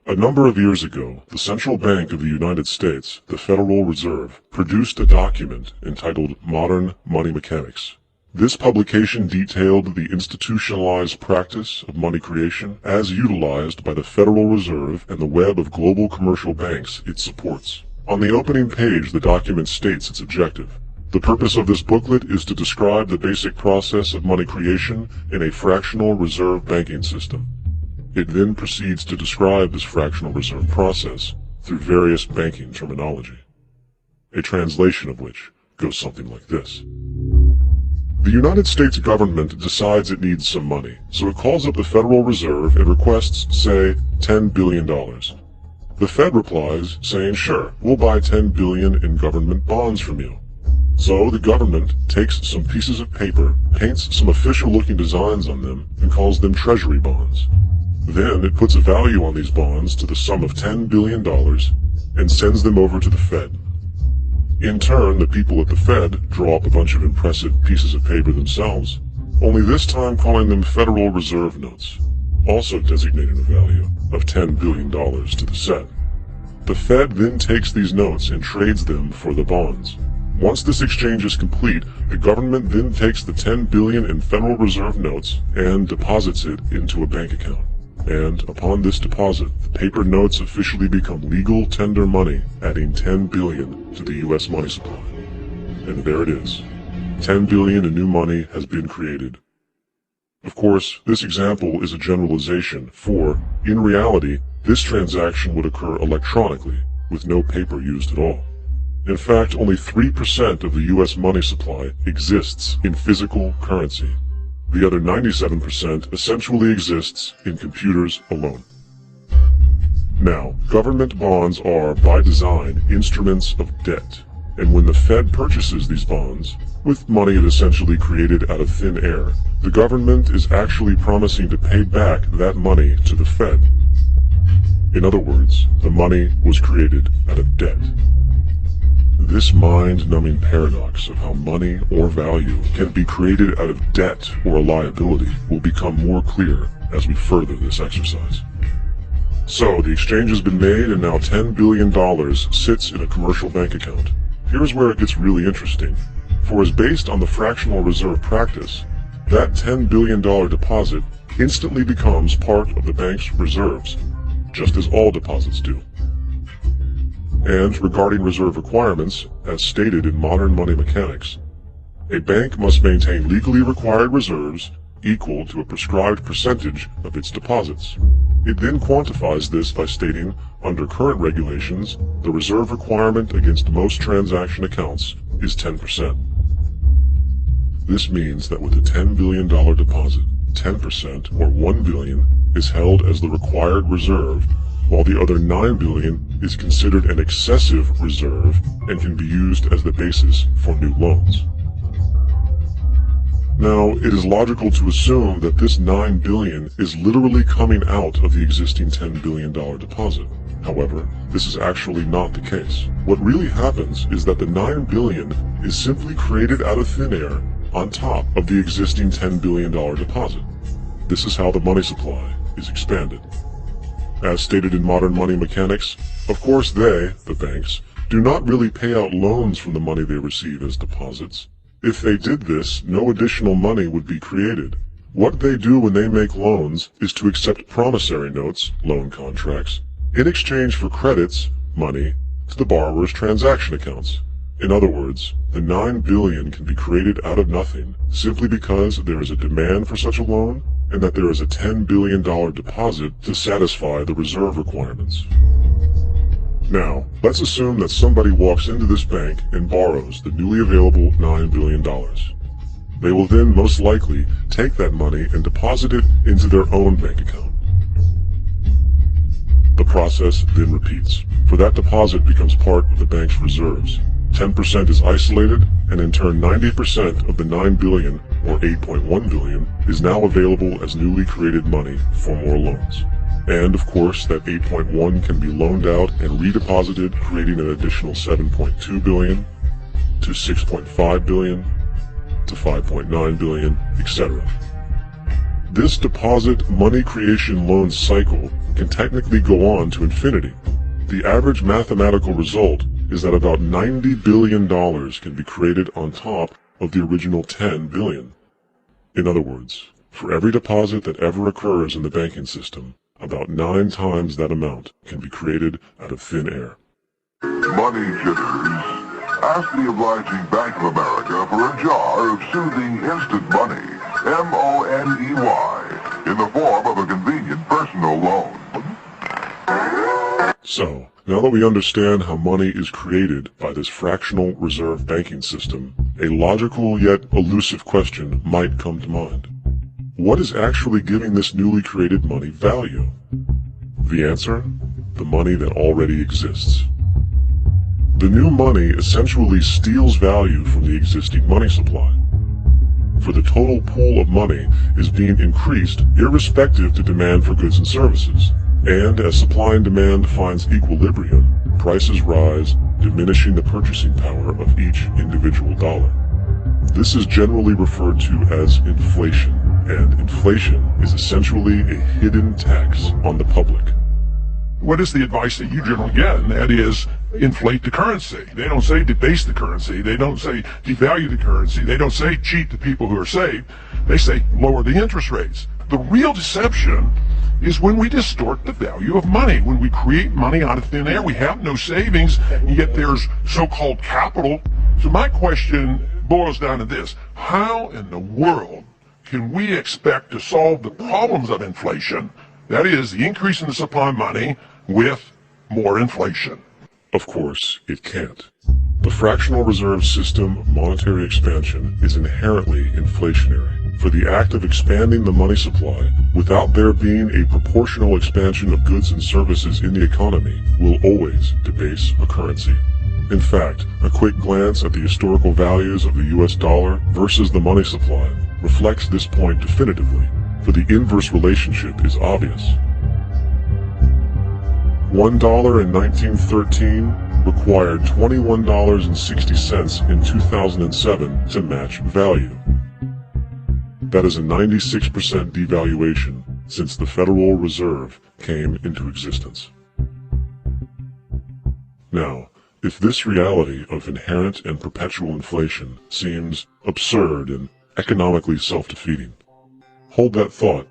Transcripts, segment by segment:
A number of years ago, the Central Bank of the United States, the Federal Reserve, produced a document entitled Modern Money Mechanics. This publication detailed the institutionalized practice of money creation as utilized by the Federal Reserve and the web of global commercial banks it supports. On the opening page, the document states its objective. The purpose of this booklet is to describe the basic process of money creation in a fractional reserve banking system. It then proceeds to describe this fractional reserve process through various banking terminology, a translation of which goes something like this. The United States government decides it needs some money, so it calls up the Federal Reserve and requests, say, $10 billion. The Fed replies, saying, sure, we'll buy $10 billion in government bonds from you. So the government takes some pieces of paper, paints some official-looking designs on them, and calls them treasury bonds. Then it puts a value on these bonds to the sum of $10 billion and sends them over to the Fed. In turn, the people at the Fed draw up a bunch of impressive pieces of paper themselves, only this time calling them Federal Reserve notes, also designating a value of $10 billion to the set. The Fed then takes these notes and trades them for the bonds. Once this exchange is complete, the government then takes the $10 billion in Federal Reserve notes and deposits it into a bank account. And upon this deposit, the paper notes officially become legal tender money, adding $10 billion to the U.S. money supply. And there it is. $10 billion in new money has been created. Of course, this example is a generalization, for, in reality, this transaction would occur electronically, with no paper used at all. In fact, only 3% of the U.S. money supply exists in physical currency. The other 97% essentially exists in computers alone. Now, government bonds are, by design, instruments of debt, and when the Fed purchases these bonds, with money it essentially created out of thin air, the government is actually promising to pay back that money to the Fed. In other words, the money was created out of debt. This mind-numbing paradox of how money or value can be created out of debt or a liability will become more clear as we further this exercise. So, the exchange has been made and now $10 billion sits in a commercial bank account. Here's where it gets really interesting, for as based on the fractional reserve practice, that $10 billion deposit instantly becomes part of the bank's reserves, just as all deposits do. And regarding reserve requirements, as stated in Modern Money Mechanics, a bank must maintain legally required reserves equal to a prescribed percentage of its deposits. It then quantifies this by stating, under current regulations, the reserve requirement against most transaction accounts is 10%. This means that with a $10 billion deposit, 10% or $1 billion is held as the required reserve, while the other $9 billion is considered an excessive reserve and can be used as the basis for new loans. Now, it is logical to assume that this $9 billion is literally coming out of the existing $10 billion deposit. However, this is actually not the case. What really happens is that the $9 billion is simply created out of thin air on top of the existing $10 billion deposit. This is how the money supply is expanded. As stated in Modern Money Mechanics, of course they, the banks, do not really pay out loans from the money they receive as deposits. If they did this, no additional money would be created. What they do when they make loans is to accept promissory notes, loan contracts, in exchange for credits, money, to the borrower's transaction accounts. In other words, the $9 billion can be created out of nothing simply because there is a demand for such a loan and that there is a $10 billion deposit to satisfy the reserve requirements. Now, let's assume that somebody walks into this bank and borrows the newly available $9 billion. They will then most likely take that money and deposit it into their own bank account. The process then repeats, for that deposit becomes part of the bank's reserves. 10% is isolated, and in turn 90% of the $9 billion, or $8.1 billion, is now available as newly created money for more loans. And of course, that 8.1 can be loaned out and redeposited, creating an additional 7.2 billion, to 6.5 billion, to 5.9 billion, etc. This deposit money creation loan cycle can technically go on to infinity. The average mathematical result is that about $90 billion can be created on top of the original $10 billion. In other words, for every deposit that ever occurs in the banking system, about 9 times that amount can be created out of thin air. Money jitters. Ask the obliging Bank of America for a jar of soothing instant money, M-O-N-E-Y, in the form of a convenient personal loan. So, now that we understand how money is created by this fractional reserve banking system, a logical yet elusive question might come to mind. What is actually giving this newly created money value? The answer? The money that already exists. The new money essentially steals value from the existing money supply. For the total pool of money is being increased irrespective to demand for goods and services. And as supply and demand finds equilibrium, prices rise, diminishing the purchasing power of each individual dollar. This is generally referred to as inflation, and inflation is essentially a hidden tax on the public. What is the advice that you generally get? And that is, inflate the currency. They don't say debase the currency. They don't say devalue the currency. They don't say cheat the people who are saved. They say lower the interest rates. The real deception is when we distort the value of money. When we create money out of thin air, we have no savings, and yet there's so-called capital. So my question boils down to this: how in the world can we expect to solve the problems of inflation, that is, the increase in the supply of money, with more inflation? Of course, it can't. The fractional reserve system of monetary expansion is inherently inflationary. For the act of expanding the money supply, without there being a proportional expansion of goods and services in the economy, will always debase a currency. In fact, a quick glance at the historical values of the US dollar versus the money supply reflects this point definitively, for the inverse relationship is obvious. $1 in 1913 required $21.60 in 2007 to match value. That is a 96% devaluation since the Federal Reserve came into existence. Now, if this reality of inherent and perpetual inflation seems absurd and economically self-defeating, hold that thought,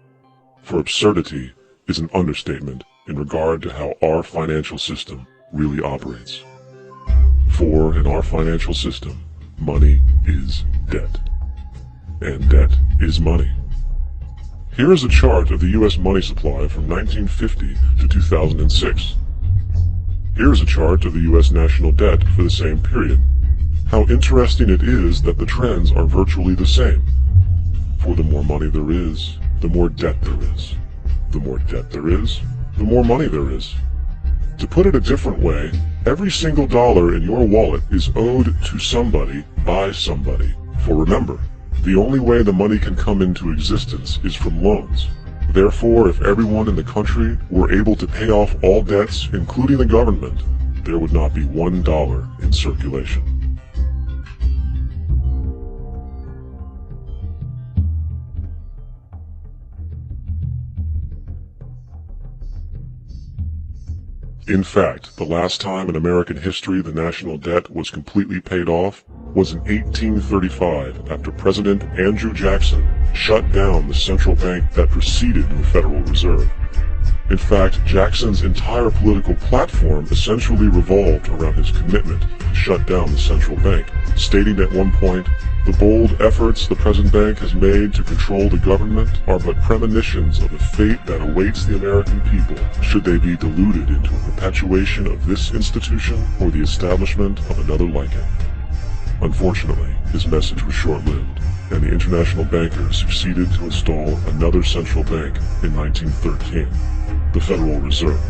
for absurdity is an understatement in regard to how our financial system really operates. For in our financial system, money is debt. And debt is money. Here is a chart of the US money supply from 1950 to 2006. Here is a chart of the US national debt for the same period. How interesting it is that the trends are virtually the same. For the more money there is, the more debt there is. The more debt there is, the more money there is. To put it a different way, every single dollar in your wallet is owed to somebody by somebody. For remember, the only way the money can come into existence is from loans. Therefore, if everyone in the country were able to pay off all debts, including the government, there would not be $1 in circulation. In fact, the last time in American history the national debt was completely paid off was in 1835 after President Andrew Jackson shut down the central bank that preceded the Federal Reserve. In fact, Jackson's entire political platform essentially revolved around his commitment to shut down the central bank, stating at one point, "The bold efforts the present bank has made to control the government are but premonitions of the fate that awaits the American people should they be deluded into a perpetuation of this institution or the establishment of another like it." Unfortunately, his message was short-lived, and the international bankers succeeded to install another central bank in 1913, the Federal Reserve.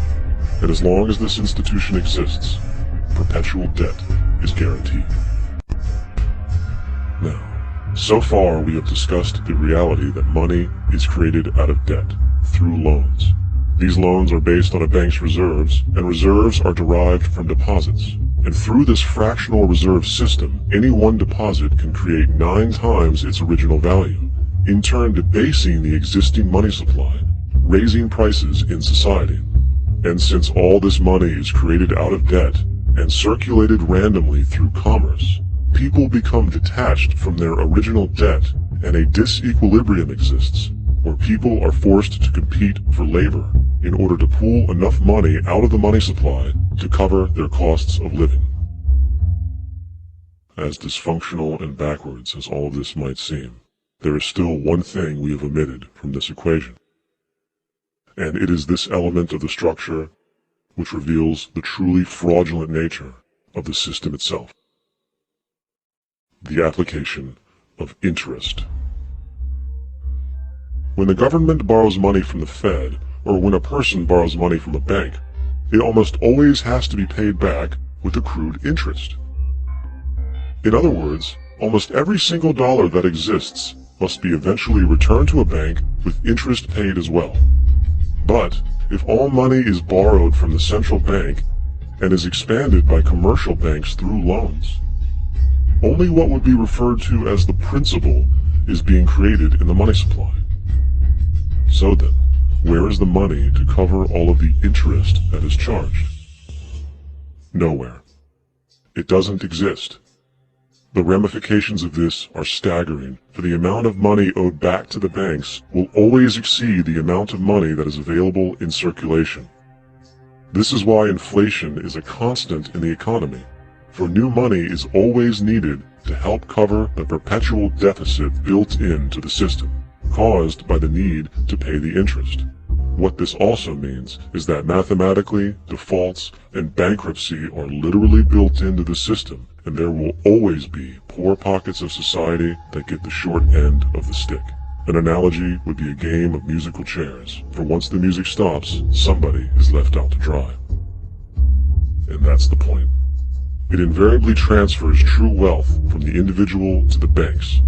And as long as this institution exists, perpetual debt is guaranteed. Now, so far we have discussed the reality that money is created out of debt through loans. These loans are based on a bank's reserves, and reserves are derived from deposits. And through this fractional reserve system, any one deposit can create 9 times its original value. in turn debasing the existing money supply, raising prices in society. And since all this money is created out of debt and circulated randomly through commerce, people become detached from their original debt, and a disequilibrium exists, where people are forced to compete for labor in order to pool enough money out of the money supply to cover their costs of living. As dysfunctional and backwards as all of this might seem, there is still one thing we have omitted from this equation. And it is this element of the structure which reveals the truly fraudulent nature of the system itself. The application of interest. When the government borrows money from the Fed, or when a person borrows money from a bank, it almost always has to be paid back with accrued interest. In other words, almost every single dollar that exists must be eventually returned to a bank with interest paid as well. But if all money is borrowed from the central bank and is expanded by commercial banks through loans, only what would be referred to as the principal is being created in the money supply. So then, where is the money to cover all of the interest that is charged? Nowhere. It doesn't exist. The ramifications of this are staggering, for the amount of money owed back to the banks will always exceed the amount of money that is available in circulation. This is why inflation is a constant in the economy, for new money is always needed to help cover the perpetual deficit built into the system, caused by the need to pay the interest. What this also means is that mathematically, defaults and bankruptcy are literally built into the system, and there will always be poor pockets of society that get the short end of the stick. An analogy would be a game of musical chairs, for once the music stops, somebody is left out to dry. And that's the point. It invariably transfers true wealth from the individual to the banks.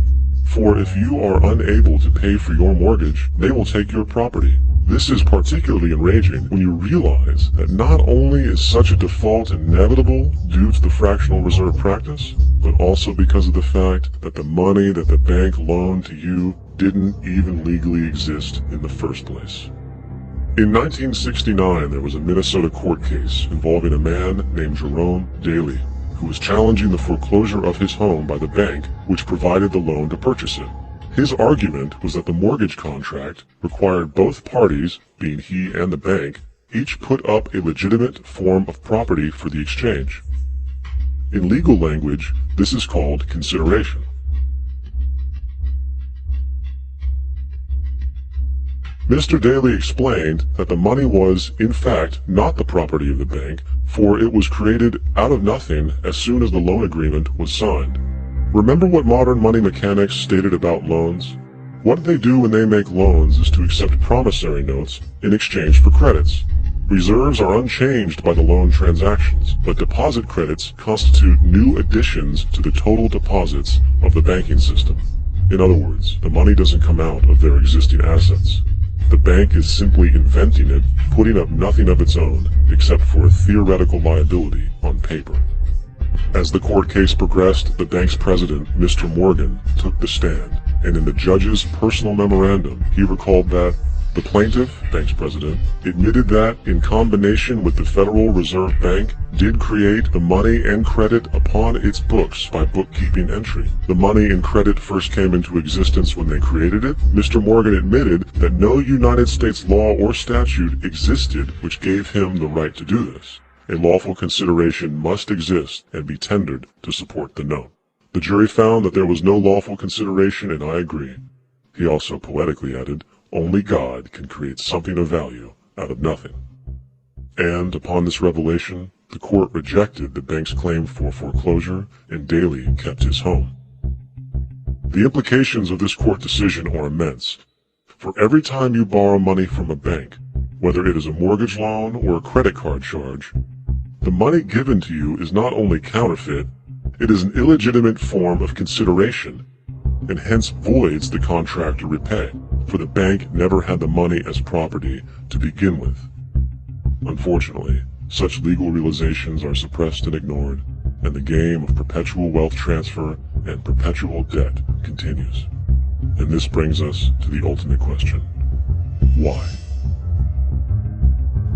For if you are unable to pay for your mortgage, they will take your property. This is particularly enraging when you realize that not only is such a default inevitable due to the fractional reserve practice, but also because of the fact that the money that the bank loaned to you didn't even legally exist in the first place. In 1969, there was a Minnesota court case involving a man named Jerome Daly, who was challenging the foreclosure of his home by the bank which provided the loan to purchase it. His argument was that the mortgage contract required both parties, being he and the bank, each put up a legitimate form of property for the exchange. In legal language, this is called consideration. Mr. Daly explained that the money was, in fact, not the property of the bank, for it was created out of nothing as soon as the loan agreement was signed. Remember what modern money mechanics stated about loans? What they do when they make loans is to accept promissory notes in exchange for credits. Reserves are unchanged by the loan transactions, but deposit credits constitute new additions to the total deposits of the banking system. In other words, the money doesn't come out of their existing assets. The bank is simply inventing it, putting up nothing of its own, except for a theoretical liability on paper. As the court case progressed, the bank's president, Mr. Morgan, took the stand, and in the judge's personal memorandum, he recalled that the plaintiff, bank's president, admitted that, in combination with the Federal Reserve Bank, did create the money and credit upon its books by bookkeeping entry. The money and credit first came into existence when they created it. Mr. Morgan admitted that no United States law or statute existed which gave him the right to do this. A lawful consideration must exist and be tendered to support the note. The jury found that there was no lawful consideration, and I agree. He also poetically added, only God can create something of value out of nothing. And upon this revelation, the court rejected the bank's claim for foreclosure, and Daly kept his home. The implications of this court decision are immense. For every time you borrow money from a bank, whether it is a mortgage loan or a credit card charge, the money given to you is not only counterfeit, it is an illegitimate form of consideration, and hence voids the contract to repay, for the bank never had the money as property to begin with. Unfortunately, such legal realizations are suppressed and ignored, and the game of perpetual wealth transfer and perpetual debt continues. And this brings us to the ultimate question. Why?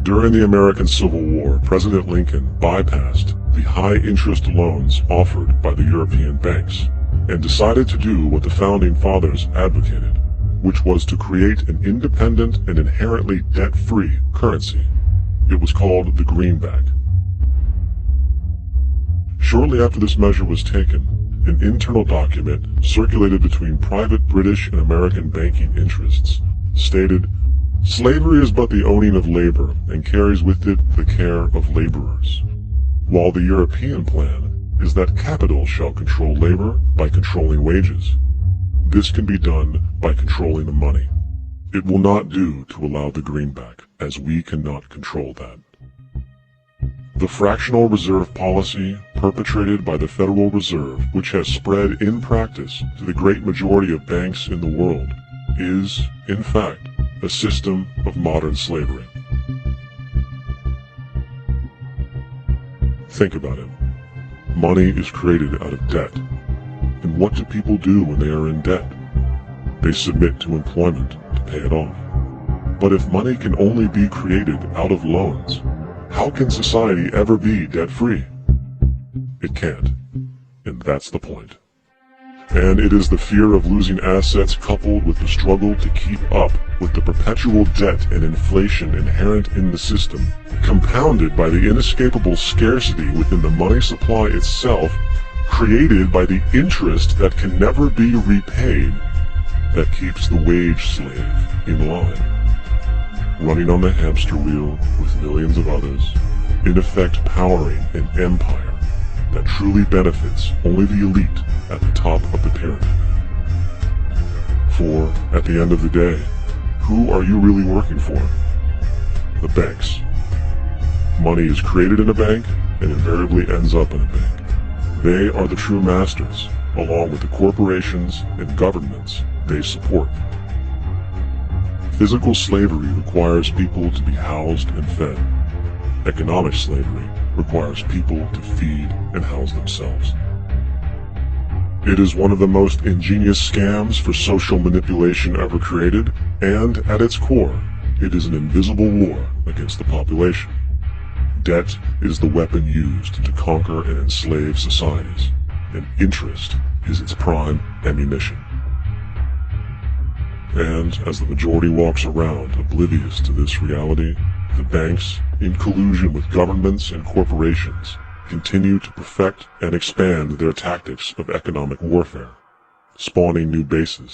During the American Civil War, President Lincoln bypassed the high-interest loans offered by the European banks and decided to do what the Founding Fathers advocated, which was to create an independent and inherently debt-free currency. It was called the greenback. Shortly after this measure was taken, an internal document circulated between private British and American banking interests stated, "Slavery is but the owning of labor and carries with it the care of laborers," while the European plan is that capital shall control labor by controlling wages. This can be done by controlling the money. It will not do to allow the greenback, as we cannot control that. The fractional reserve policy perpetrated by the Federal Reserve, which has spread in practice to the great majority of banks in the world, is, in fact, a system of modern slavery. Think about it. Money is created out of debt. And what do people do when they are in debt? They submit to employment to pay it off. But if money can only be created out of loans, how can society ever be debt-free? It can't. And that's the point. And it is the fear of losing assets coupled with the struggle to keep up with the perpetual debt and inflation inherent in the system, compounded by the inescapable scarcity within the money supply itself, created by the interest that can never be repaid, that keeps the wage slave in line, running on the hamster wheel with millions of others, in effect powering an empire that truly benefits only the elite at the top of the pyramid. For, at the end of the day, who are you really working for? The banks. Money is created in a bank and invariably ends up in a bank. They are the true masters, along with the corporations and governments they support. Physical slavery requires people to be housed and fed. Economic slavery requires people to feed and house themselves. It is one of the most ingenious scams for social manipulation ever created, and at its core, it is an invisible war against the population. Debt is the weapon used to conquer and enslave societies, and interest is its prime ammunition. And as the majority walks around oblivious to this reality, the banks, in collusion with governments and corporations, continue to perfect and expand their tactics of economic warfare, spawning new bases